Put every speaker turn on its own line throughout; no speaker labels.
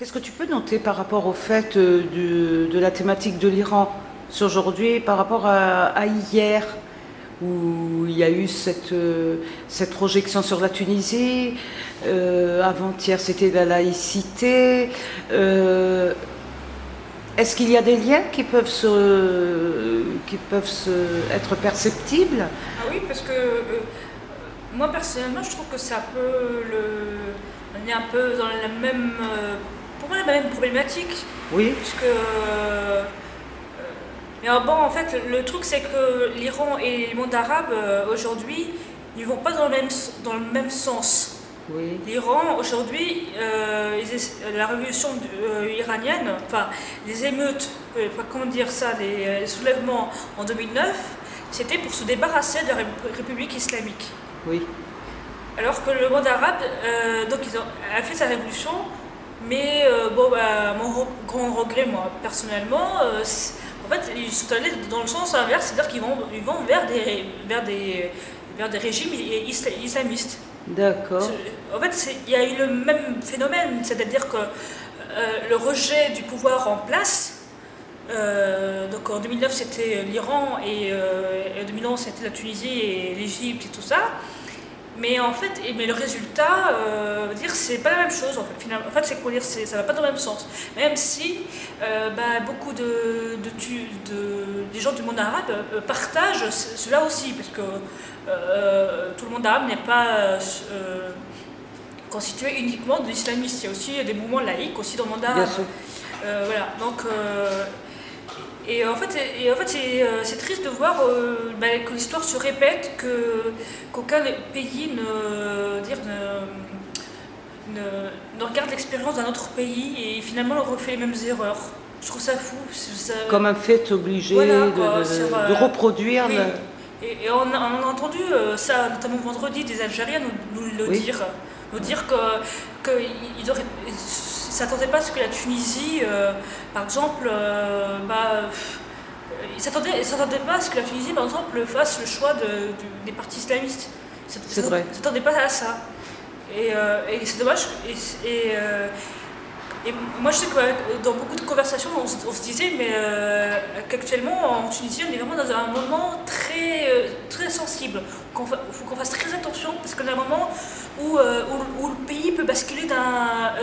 Qu'est-ce que tu peux noter par rapport au fait de la thématique de l'Iran sur aujourd'hui par rapport à hier où il y a eu cette projection sur la Tunisie, avant-hier c'était la laïcité. Est-ce qu'il y a des liens qui peuvent être perceptibles?
Ah oui, parce que moi personnellement, je trouve que c'est un peu on est un peu dans la même, pour moi la même problématique,
Oui,
puisque mais bon, en fait, le truc c'est que l'Iran et le monde arabe aujourd'hui, ils vont pas dans le même sens.
oui,
L'Iran aujourd'hui, la révolution iranienne, enfin les émeutes, comment dire ça, les soulèvements en 2009, c'était pour se débarrasser de la République islamique.
oui.
Alors que le monde arabe, donc a fait sa révolution, mais bon, bah, grand regret, moi, personnellement, en fait, ils sont allés dans le sens inverse, c'est-à-dire qu'ils vont vers des régimes islamistes.
D'accord.
En fait, il y a eu le même phénomène, c'est-à-dire que le rejet du pouvoir en place, donc en 2009 c'était l'Iran et en 2011 c'était la Tunisie et l'Égypte et tout ça. Mais en fait, mais le résultat, dire c'est pas la même chose en fait. Finalement, en fait, c'est pour dire ça va pas dans le même sens. Même si bah, beaucoup des gens du monde arabe partagent cela aussi, parce que tout le monde arabe n'est pas constitué uniquement d'islamistes. Il y a aussi des mouvements laïques aussi dans le monde
Bien
arabe.
sûr.
Voilà. Donc et en fait c'est triste de voir bah, que l'histoire se répète, qu'aucun pays ne regarde l'expérience d'un autre pays et finalement refait les mêmes erreurs. Je trouve ça fou.
Comme un fait obligé
Voilà quoi.
de reproduire
Oui.
le...
Et on a entendu ça, notamment vendredi, des Algériens nous le
Oui,
dire. Nous dire qu'ils ne s'attendaient pas à ce que la Tunisie, par exemple, ils ne s'attendaient pas à ce que la Tunisie, par exemple, fasse le choix des partis islamistes.
c'est vrai.
Ils ne s'attendaient pas à ça. Et c'est dommage. Et moi, je sais que dans beaucoup de conversations, on se disait, mais qu'actuellement, en Tunisie, on est vraiment dans un moment très sensible. Il faut qu'on fasse très attention, parce qu'on est un moment où le pays peut basculer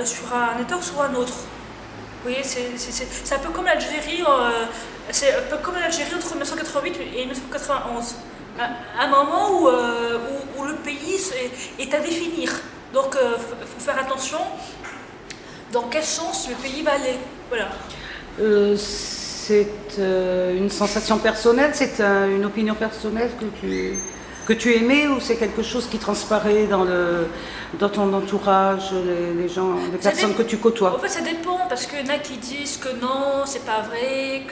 sur un État ou sur un autre. Vous voyez, c'est un peu comme l'Algérie, c'est un peu comme l'Algérie entre 1988 et 1991. Un moment où le pays est à définir. Donc, il faut faire attention dans quel sens le pays va aller. Voilà.
C'est une sensation personnelle, c'est une opinion personnelle que tu émets ou c'est quelque chose qui transparaît dans ton entourage, les gens, les personnes que tu
En
côtoies?
fait, ça dépend, parce qu'il y en a qui disent que non, c'est pas vrai,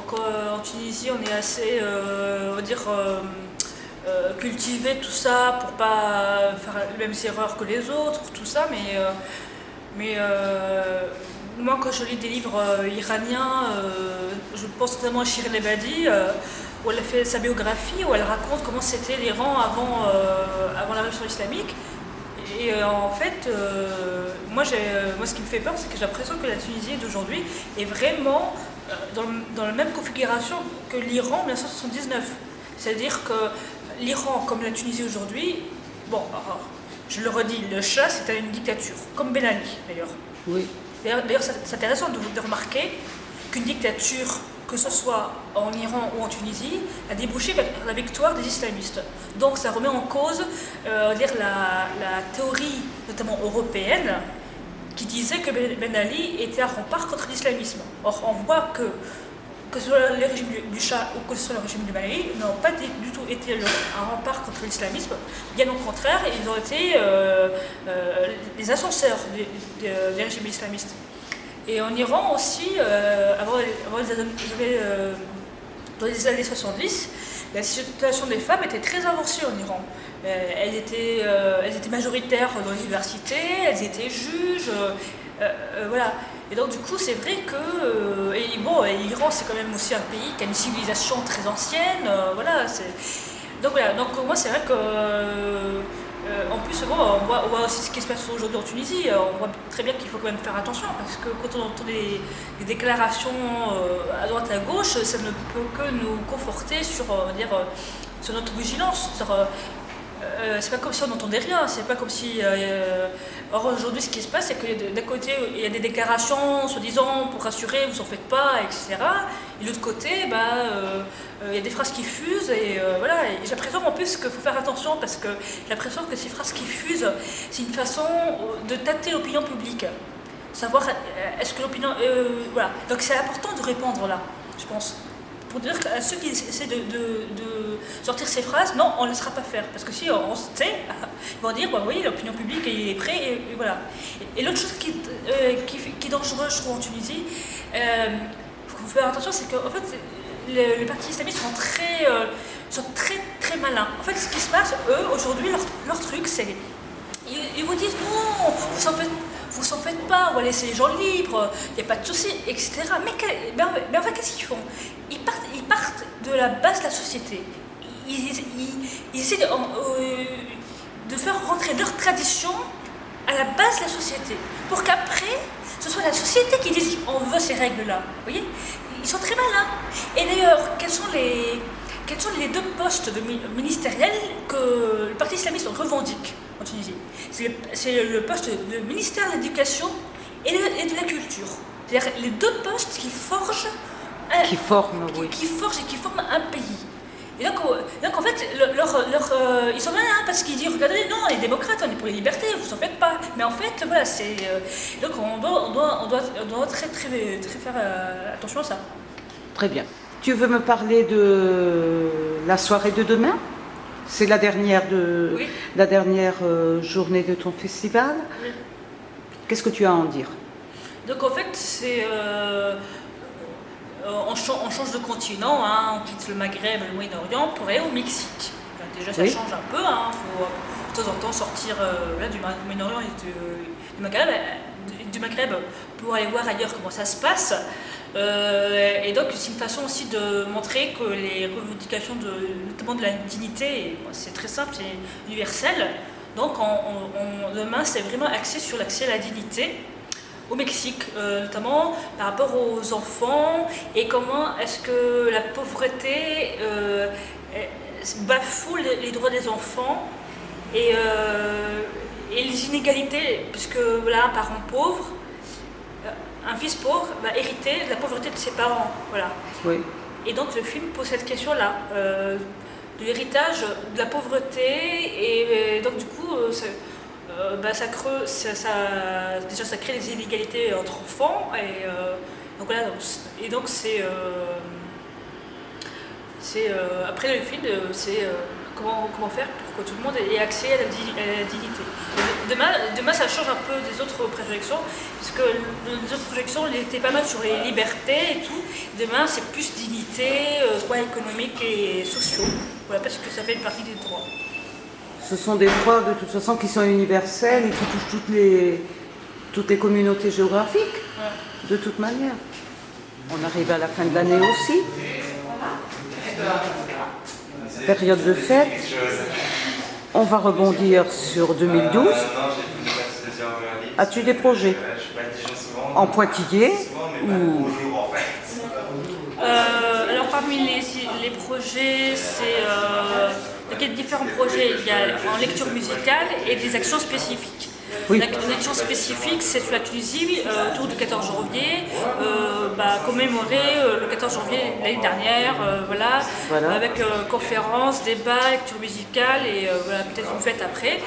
qu'en Tunisie, on est assez, on va dire, cultivé tout ça pour pas faire les mêmes erreurs que les autres, tout ça, mais moi, quand je lis des livres iraniens, je pense notamment à Shirin Ebadi, où elle a fait sa biographie, où elle raconte comment c'était l'Iran avant la révolution islamique. Et en fait, moi, ce qui me fait peur, c'est que j'ai l'impression que la Tunisie d'aujourd'hui est vraiment dans la même configuration que l'Iran en 1979. C'est-à-dire que l'Iran, comme la Tunisie aujourd'hui, bon, alors, je le redis, le Shah, c'était une dictature, comme Ben Ali d'ailleurs.
Oui,
D'ailleurs, c'est intéressant de remarquer qu'une dictature, que ce soit en Iran ou en Tunisie, a débouché vers la victoire des islamistes. Donc ça remet en cause la théorie, notamment européenne, qui disait que Ben Ali était un rempart contre l'islamisme. Or, on voit que ce soit le régime du Shah ou que ce soit le régime du Ben Ali, n'ont pas du tout été un rempart contre l'islamisme. Bien au contraire, ils ont été les ascenseurs des régimes islamistes. Et en Iran aussi, dans les années 70, la situation des femmes était très avancée en Iran. Elles étaient majoritaires dans les universités, elles étaient juges, voilà. Et donc du coup, c'est vrai que l'Iran, c'est quand même aussi un pays qui a une civilisation très ancienne, voilà. Donc moi, c'est vrai que En plus, bon, on voit aussi ce qui se passe aujourd'hui en Tunisie. On voit très bien qu'il faut quand même faire attention parce que quand on entend des déclarations à droite et à gauche, ça ne peut que nous conforter sur, sur notre vigilance. C'est pas comme si on n'entendait rien, c'est pas comme si. Or aujourd'hui, ce qui se passe, c'est que d'un côté, il y a des déclarations soi-disant pour rassurer, vous en faites pas, etc. Et de l'autre côté, il y a des phrases qui fusent, et voilà. Et j'ai l'impression en plus qu'il faut faire attention parce que j'ai l'impression que ces phrases qui fusent, c'est une façon de tâter l'opinion publique. Savoir est-ce que l'opinion. Voilà. Donc c'est important de répondre là, je pense. Pour dire à ceux qui essaient de sortir ces phrases, non, on ne laissera pas faire. Parce que si on sait, ils vont dire, oui, l'opinion publique est prête, et voilà. Et l'autre chose qui est dangereuse, je trouve, en Tunisie, il faut faire attention, c'est qu'en fait, les partis islamistes sont très malins. En fait, ce qui se passe, eux, aujourd'hui, leur truc, c'est... Ils vous disent, non, vous en faites pas, on va laisser les gens libres, il n'y a pas de souci, etc. Mais en fait, qu'est-ce qu'ils font? Ils partent de la base de la société. Ils essaient de faire rentrer leur tradition à la base de la société, pour qu'après, ce soit la société qui dise on veut ces règles-là. Vous voyez? Ils sont très malins. Et d'ailleurs, quels sont les deux postes ministériels que le Parti islamiste revendique en Tunisie? C'est le poste de ministère de l'Éducation et de la Culture. C'est-à-dire les deux postes qui forgent
qui forment
un pays. Et donc en fait, ils sont malins parce qu'ils disent regardez, non, les démocrates, on est pour les libertés, vous en faites pas. Mais en fait, voilà, c'est. Donc on doit très faire attention à ça.
Très bien. Tu veux me parler de la soirée de demain? C'est la dernière journée de ton festival.
Oui.
Qu'est-ce que tu as à en dire?
Donc en fait, c'est on change de continent, hein, on quitte le Maghreb, le Moyen-Orient pour aller au Mexique. Déjà, ça change un peu, hein, faut de temps en temps sortir du Moyen-Orient et du Maghreb pour aller voir ailleurs comment ça se passe. Et donc c'est une façon aussi de montrer que les revendications notamment de la dignité, c'est très simple, c'est universel. Donc demain c'est vraiment axé sur l'accès à la dignité au Mexique, notamment par rapport aux enfants et comment est-ce que la pauvreté bafoue les droits des enfants et les inégalités, puisque voilà, un parent pauvre, un fils pauvre va hériter de la pauvreté de ses parents. Voilà.
Oui.
Et donc le film pose cette question-là, de l'héritage, de la pauvreté, et donc du coup, ça crée des inégalités entre enfants, et donc voilà, après le film, c'est comment faire pour que tout le monde ait accès à la dignité. Demain, ça change un peu des autres projections, puisque les autres projections, on était pas mal sur les libertés et tout. Demain, c'est plus dignité, droits économiques et sociaux. Voilà, parce que ça fait une partie des droits.
Ce sont des droits de toute façon qui sont universels et qui touchent toutes les communautés géographiques, ouais. De toute manière. On arrive à la fin de l'année aussi. Période de fête. On va rebondir sur 2012. As-tu des projets en pointillé ou...
Alors parmi les projets, il y a différents projets. Il y a en lecture musicale et des actions spécifiques.
Oui.
L'action spécifique, c'est sur la Tunisie, autour du 14 janvier, commémorer le 14 janvier l'année dernière, voilà. Avec conférences, débats, lecture musicale et peut-être une fête après.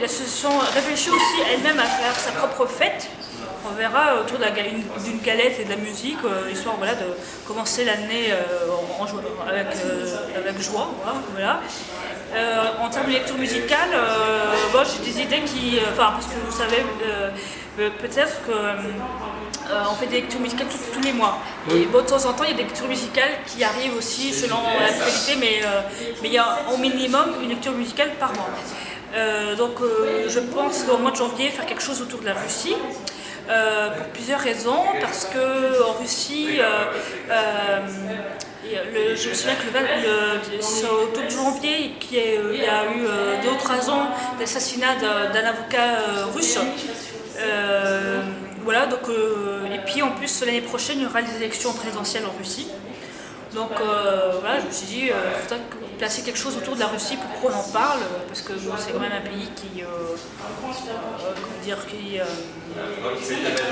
L'association réfléchit aussi elle-même à faire sa propre fête. On verra autour d'une galette et de la musique, histoire de commencer l'année avec joie. Voilà. En termes de lecture musicale, j'ai des idées parce que vous savez, peut-être qu'on fait des lectures musicales tous les mois. Et de temps en temps, il y a des lectures musicales qui arrivent aussi selon l'actualité, mais il y a au minimum une lecture musicale par mois. Donc je pense qu'au mois de janvier, faire quelque chose autour de la Russie. Pour plusieurs raisons, parce qu'en Russie, Et je me souviens que c'est autour de janvier qu'il y a eu 2 ou 3 ans l'assassinat d'un avocat russe. Voilà, donc, et puis en plus l'année prochaine il y aura les élections présidentielles en Russie. Donc voilà, je me suis dit, il faudrait placer quelque chose autour de la Russie pour qu'on en parle, parce que bon, c'est quand même un pays qui, comment dire,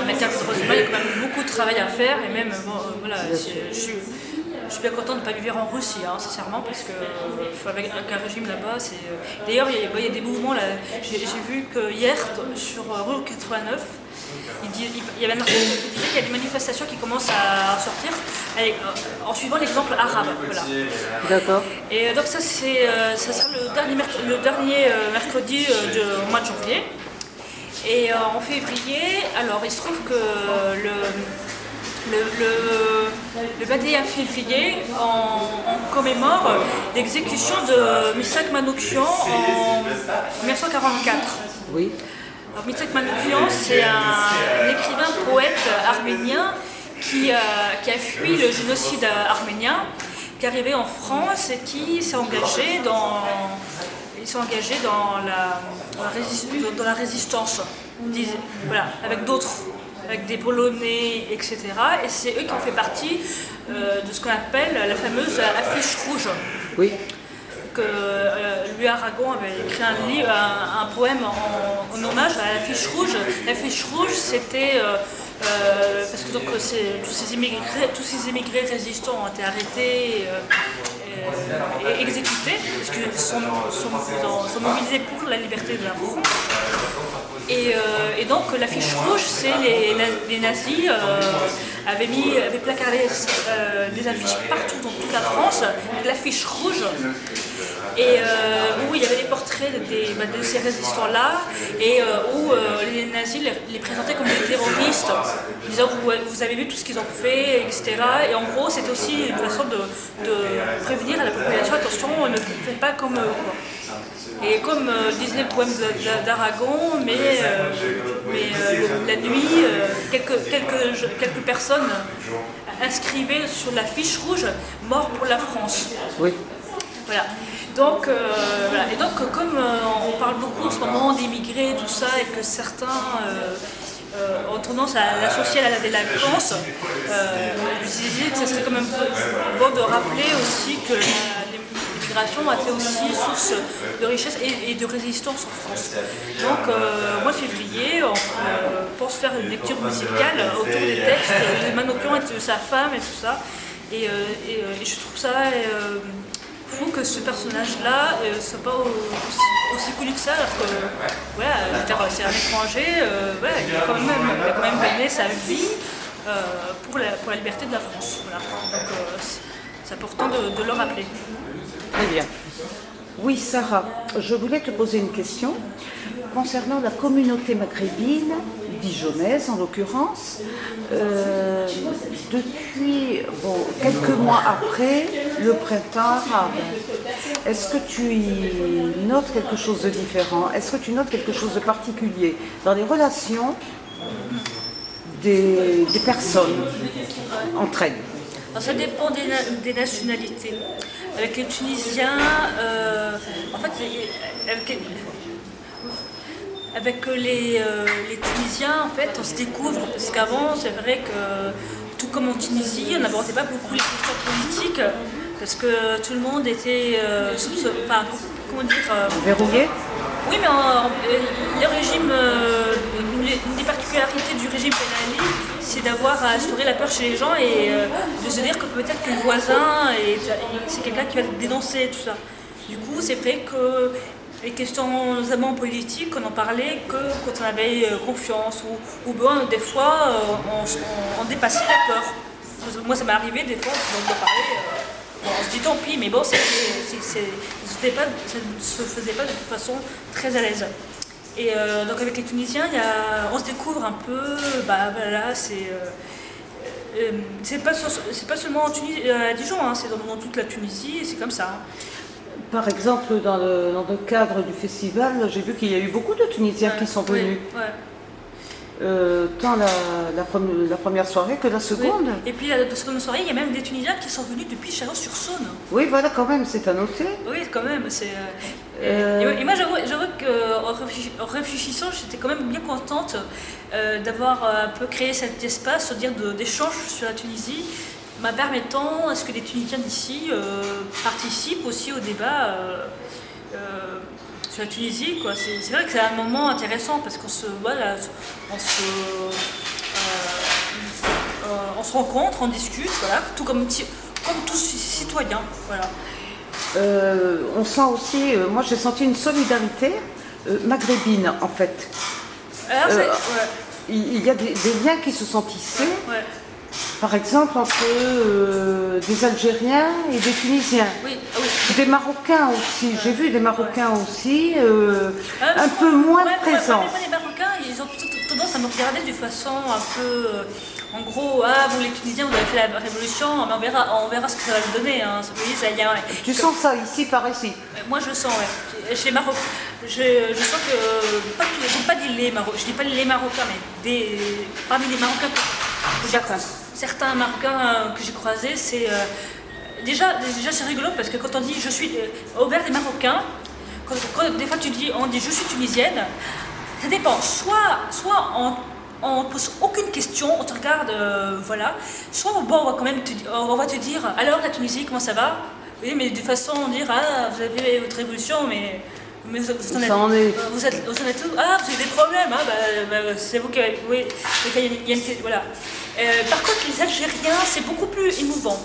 en matière de droits humains, il y a quand même beaucoup de travail à faire, et même, bon, voilà, je suis bien content de ne pas vivre en Russie, hein, sincèrement, parce que avec un régime là-bas, c'est... D'ailleurs, il y a des mouvements, là, j'ai vu que hier, sur Rue 89, il y avait un article qui disait qu'il y a des manifestations qui commencent à sortir en suivant l'exemple arabe. Voilà.
D'accord.
Et donc ça sera le dernier mercredi du mois de janvier. Et en février, alors il se trouve que le 21 février, on commémore l'exécution de Misak Manouchian en 1944.
Oui.
Alors, Misak Manouchian, c'est un écrivain poète arménien qui a fui le génocide arménien, qui est arrivé en France et qui s'est engagé dans la résistance, voilà, avec d'autres, avec des Polonais, etc. Et c'est eux qui ont fait partie de ce qu'on appelle la fameuse affiche rouge.
Oui.
Que Louis Aragon avait écrit un poème en hommage à l'affiche rouge. L'affiche rouge, c'était parce que donc, tous ces immigrés résistants ont été arrêtés et exécutés, parce qu'ils sont mobilisés pour la liberté de la France. Et donc l'affiche rouge, c'est les nazis avaient placardé des affiches partout dans toute la France avec l'affiche rouge. Et où il y avait des portraits de ces résistants-là, et où les nazis les présentaient comme des terroristes, en disant vous avez vu tout ce qu'ils ont fait, etc. Et en gros, c'était aussi une façon de prévenir à la population, attention, ne faites pas comme eux, quoi. Et comme disait le poème d'Aragon, mais la nuit, quelques personnes inscrivaient sur la fiche rouge « Mort pour la France ».
Oui.
Voilà. Donc, voilà. Et donc, comme on parle beaucoup en ce moment d'immigrés, tout ça, et que certains ont tendance à l'associer à la délinquance, je me disais que ça serait quand même bon de rappeler aussi que l'immigration a été aussi source de richesse et de résistance en France. Donc, au mois de février, on pense faire une lecture musicale autour des textes de Manouchian et de sa femme et tout ça. Et je trouve ça fou que ce personnage-là soit pas aussi connu que ça, alors que voilà, c'est un étranger, voilà, il a quand même donné sa vie pour la liberté de la France. Voilà. Donc c'est important de le rappeler.
Très bien. Oui, Sarah, je voulais te poser une question concernant la communauté maghrébine, dijonnaise en l'occurrence. Depuis quelques mois après le printemps arabe, est-ce que tu y notes quelque chose de différent? Est-ce que tu notes quelque chose de particulier dans les relations des personnes entre elles?
Alors, ça dépend des nationalités. Avec les Tunisiens, en fait, avec les Tunisiens, en fait, on se découvre, parce qu'avant, c'est vrai que, tout comme en Tunisie, on n'abordait pas beaucoup les questions politiques, parce que tout le monde était, comment dire...
verrouillé.
Oui, mais le régime, une des particularités du régime Ben Ali, c'est d'avoir instauré la peur chez les gens et de se dire que peut-être que le voisin, c'est quelqu'un qui va dénoncer tout ça. Du coup, c'est vrai que les questions notamment politiques, on en parlait que quand on avait confiance ou bien des fois on dépassait la peur. Moi, ça m'est arrivé des fois de parler. On se dit tant pis, mais bon, ça ne se faisait pas de toute façon très à l'aise. Et donc avec les Tunisiens, on se découvre un peu, voilà, c'est pas seulement à Dijon, hein, c'est dans toute la Tunisie, et c'est comme ça.
Par exemple, dans le cadre du festival, j'ai vu qu'il y a eu beaucoup de Tunisiens qui sont venus.
Ouais.
tant la première soirée que la seconde.
Oui. Et puis la seconde soirée, il y a même des Tunisiens qui sont venus depuis Chalon-sur-Saône.
Oui, voilà, quand même, c'est à noter.
Oui, quand même. Et moi, j'avoue qu'en réfléchissant, j'étais quand même bien contente d'avoir un peu créé cet espace, d'échange sur la Tunisie, m'a permettant à ce que les Tunisiens d'ici participent aussi au débat sur la Tunisie, quoi. C'est vrai que c'est un moment intéressant parce qu'on se, voilà, on se rencontre, on discute, voilà, tout comme tous citoyens, voilà.
On sent aussi, moi j'ai senti une solidarité maghrébine en fait.
Alors, ouais.
Il y a des liens qui se sont tissés.
Ouais.
Par exemple, entre des Algériens et des Tunisiens.
Oui, oui.
Des Marocains aussi. J'ai vu des Marocains aussi, un peu moins présents.
Les Marocains, ils ont plutôt tendance à me regarder de façon un peu... en gros, vous les Tunisiens, vous avez fait la révolution, mais on verra ce que ça va vous donner. Hein.
Tu sens ça ici par ici?
Moi, je le sens, ouais. Chez les Marocains, je sens que... Je dis pas les Marocains, mais parmi les Marocains... Certains Marocains que j'ai croisés, c'est déjà c'est rigolo parce que quand on dit je suis Aubert des Marocains, quand des fois on dit je suis tunisienne, ça dépend. Soit on pose aucune question, on te regarde, voilà. Soit bon, on va te dire alors la Tunisie comment ça va? Oui, mais de façon dire vous avez votre révolution, mais vous en êtes où? Vous avez des problèmes, c'est vous qui avez... Oui, voilà. Par contre, les Algériens, c'est beaucoup plus émouvant.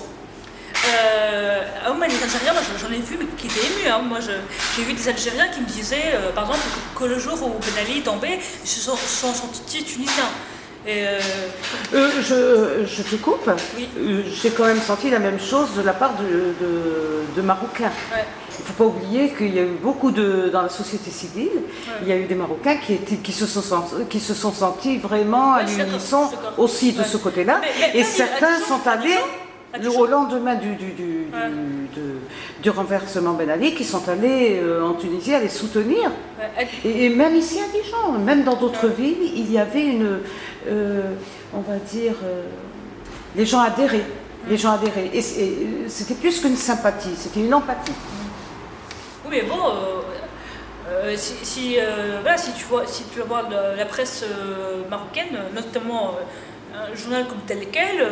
Les Algériens, moi j'en ai vu mais qui étaient émus. Hein. Moi j'ai vu des Algériens qui me disaient, par exemple, que le jour où Ben Ali est tombé, ils se sont sentis tunisiens.
Je te coupe.
Oui.
J'ai quand même senti la même chose de la part de Marocains.
Ouais.
Il ne faut pas oublier qu'il y a eu beaucoup dans la société civile, il y a eu des Marocains qui se sont sentis vraiment à l'unisson aussi de ce côté-là. Et certains sont allés, au lendemain du renversement Ben Ali, qui sont allés en Tunisie à les soutenir. Et même ici à Dijon, même dans d'autres villes, il y avait on va dire, les gens adhéraient. Les gens adhéraient. Et c'était plus qu'une sympathie, c'était une empathie.
Oui, mais bon, si tu veux voir la presse marocaine, notamment un journal comme Tel Quel,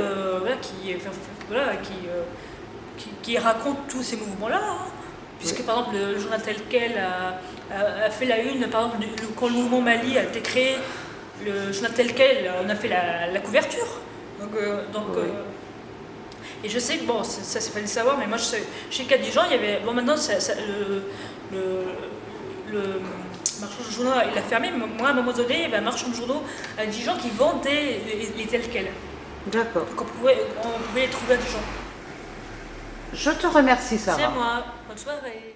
qui raconte tous ces mouvements-là, hein, puisque par exemple le journal Tel Quel a fait la une, par exemple quand le mouvement Mali a été créé, le journal Tel Quel, on a fait la couverture. Et je sais que, bon, ça c'est fallait savoir, mais moi chez Dijon, il y avait, bon maintenant le marchand de journaux il a fermé, mais moi à un moment donné, il y avait un marchand de journaux à Dijon qui vendait les tels quels.
D'accord.
Donc on pouvait les trouver à Dijon.
Je te remercie, Sarah.
C'est moi, bonne soirée.